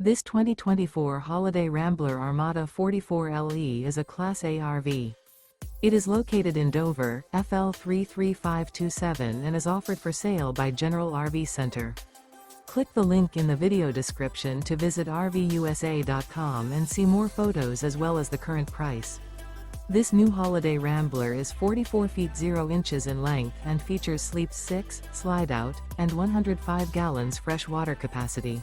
This 2024 Holiday Rambler Armada 44LE is a Class A RV. It is located in Dover, FL 33527 and is offered for sale by General RV Center. Click the link in the video description to visit RVUSA.com and see more photos as well as the current price. This new Holiday Rambler is 44 feet 0 inches in length and features sleep 6, Slideout, and 105 gallons fresh water capacity.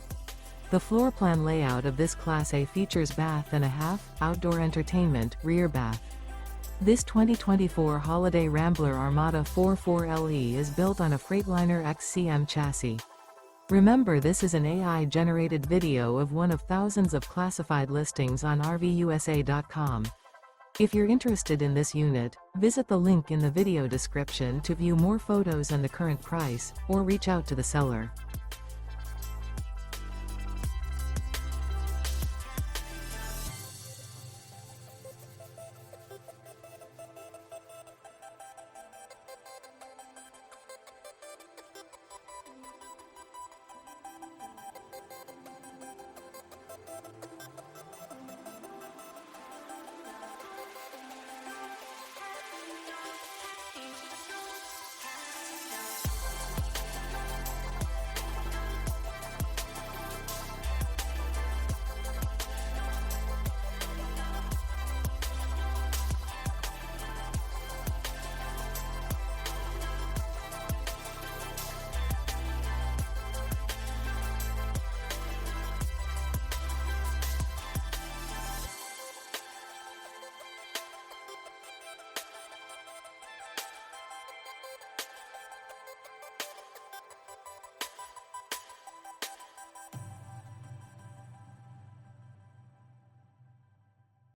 The floor plan layout of this Class A features bath and a half, outdoor entertainment, rear bath. This 2024 Holiday Rambler Armada 44LE is built on a Freightliner XCM chassis. Remember, this is an AI-generated video of one of thousands of classified listings on RVUSA.com. If you're interested in this unit, visit the link in the video description to view more photos and the current price, or reach out to the seller.